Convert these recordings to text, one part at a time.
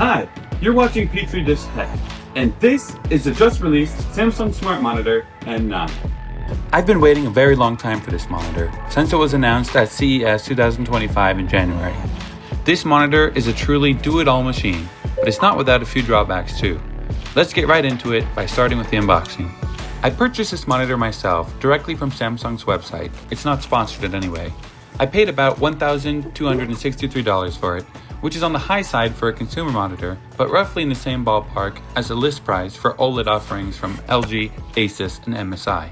Hi, you're watching Petri Tech, and this is the just released Samsung Smart Monitor M9. I've been waiting a very long time for this monitor, since it was announced at CES 2025 in January. This monitor is a truly do-it-all machine, but it's not without a few drawbacks too. Let's get right into it by starting with the unboxing. I purchased this monitor myself directly from Samsung's website. It's not sponsored in any way. I paid about $1,263 for it, which is on the high side for a consumer monitor, but roughly in the same ballpark as the list price for OLED offerings from LG, Asus, and MSI.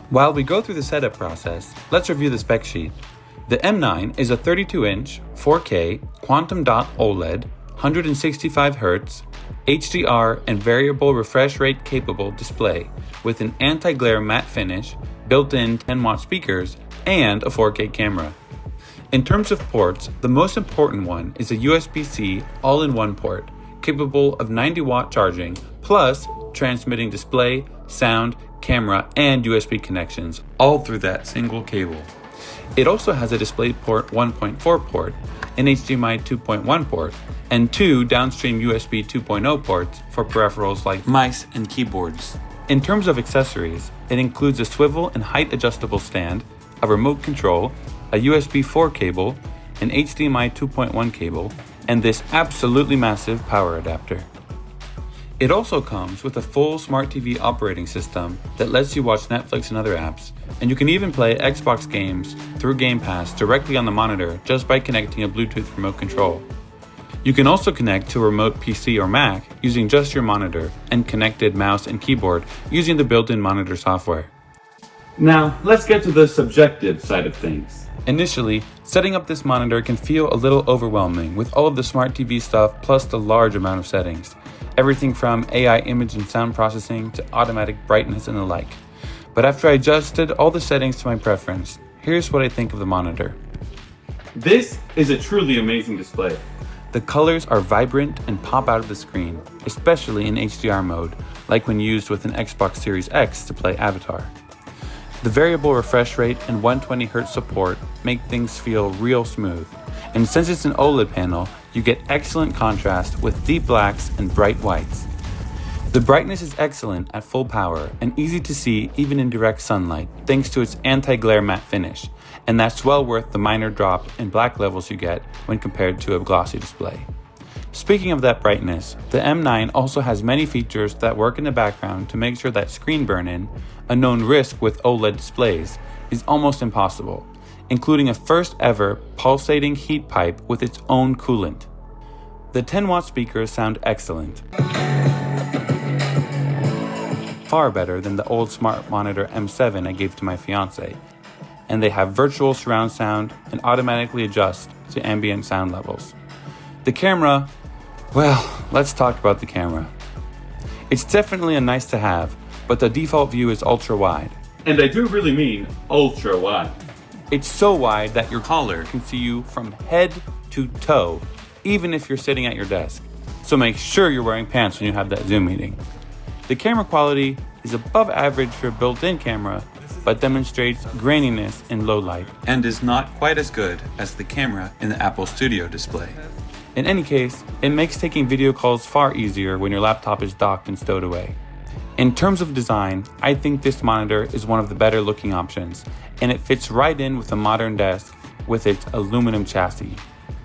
While we go through the setup process, let's review the spec sheet. The M9 is a 32-inch, 4K, quantum dot OLED, 165Hz, HDR and variable refresh rate capable display with an anti-glare matte finish, built-in 10-watt speakers, and a 4K camera. In terms of ports, the most important one is a USB-C all-in-one port, capable of 90-watt charging, plus transmitting display, sound, camera, and USB connections, all through that single cable. It also has a DisplayPort 1.4 port, an HDMI 2.1 port, and two downstream USB 2.0 ports for peripherals like mice and keyboards. In terms of accessories, it includes a swivel and height adjustable stand, a remote control, a USB 4 cable, an HDMI 2.1 cable, and this absolutely massive power adapter. It also comes with a full Smart TV operating system that lets you watch Netflix and other apps, and you can even play Xbox games through Game Pass directly on the monitor just by connecting a Bluetooth remote control. You can also connect to a remote PC or Mac using just your monitor and connected mouse and keyboard using the built-in monitor software. Now, let's get to the subjective side of things. Initially, setting up this monitor can feel a little overwhelming with all of the Smart TV stuff plus the large amount of settings. Everything from AI image and sound processing to automatic brightness and the like. But after I adjusted all the settings to my preference, here's what I think of the monitor. This is a truly amazing display. The colors are vibrant and pop out of the screen, especially in HDR mode, like when used with an Xbox Series X to play Avatar. The variable refresh rate and 120Hz support make things feel real smooth, and since it's an OLED panel, you get excellent contrast with deep blacks and bright whites. The brightness is excellent at full power and easy to see even in direct sunlight thanks to its anti-glare matte finish, and that's well worth the minor drop in black levels you get when compared to a glossy display. Speaking of that brightness, the M9 also has many features that work in the background to make sure that screen burn-in, a known risk with OLED displays, is almost impossible, including a first ever pulsating heat pipe with its own coolant. The 10-watt speakers sound excellent, far better than the old Smart Monitor M7 I gave to my fiance, and they have virtual surround sound and automatically adjust to ambient sound levels. The camera, well, let's talk about the camera. It's definitely a nice to have, but the default view is ultra wide. And I do really mean ultra wide. It's so wide that your collar can see you from head to toe, even if you're sitting at your desk. So make sure you're wearing pants when you have that Zoom meeting. The camera quality is above average for a built-in camera, but demonstrates graininess in low light, and is not quite as good as the camera in the Apple Studio display. In any case, it makes taking video calls far easier when your laptop is docked and stowed away. In terms of design, I think this monitor is one of the better looking options, and it fits right in with a modern desk with its aluminum chassis.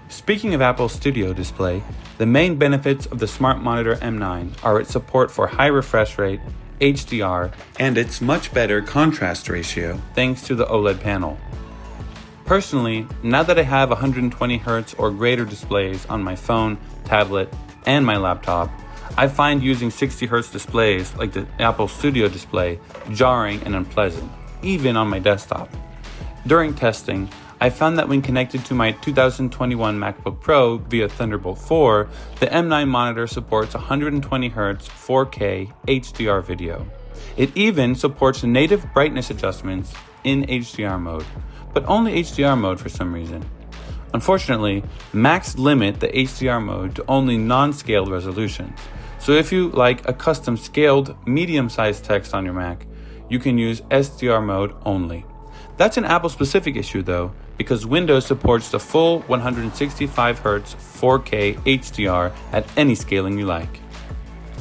Speaking of Apple Studio Display, the main benefits of the Smart Monitor M9 are its support for high refresh rate, HDR, and its much better contrast ratio thanks to the OLED panel. Personally, now that I have 120Hz or greater displays on my phone, tablet, and my laptop, I find using 60Hz displays like the Apple Studio Display jarring and unpleasant, even on my desktop. During testing, I found that when connected to my 2021 MacBook Pro via Thunderbolt 4, the M9 monitor supports 120Hz 4K HDR video. It even supports native brightness adjustments in HDR mode, but only HDR mode for some reason. Unfortunately, Macs limit the HDR mode to only non-scaled resolution. So if you like a custom scaled medium-sized text on your Mac, you can use SDR mode only. That's an Apple-specific issue though, because Windows supports the full 165Hz 4K HDR at any scaling you like.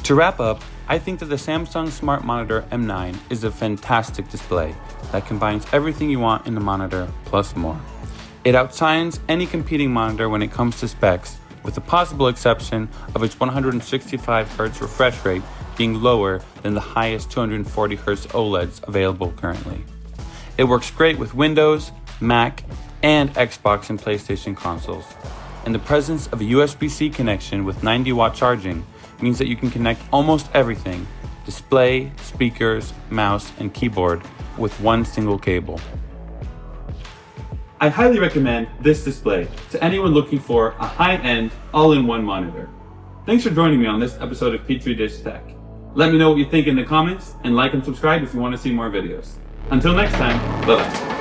To wrap up, I think that the Samsung Smart Monitor M9 is a fantastic display that combines everything you want in the monitor plus more. It outshines any competing monitor when it comes to specs, with the possible exception of its 165Hz refresh rate being lower than the highest 240Hz OLEDs available currently. It works great with Windows, Mac, and Xbox and PlayStation consoles. And the presence of a USB-C connection with 90-watt charging means that you can connect almost everything, display, speakers, mouse, and keyboard, with one single cable. I highly recommend this display to anyone looking for a high-end, all-in-one monitor. Thanks for joining me on this episode of Petri Dish Tech. Let me know what you think in the comments, and like and subscribe if you want to see more videos. Until next time, bye-bye.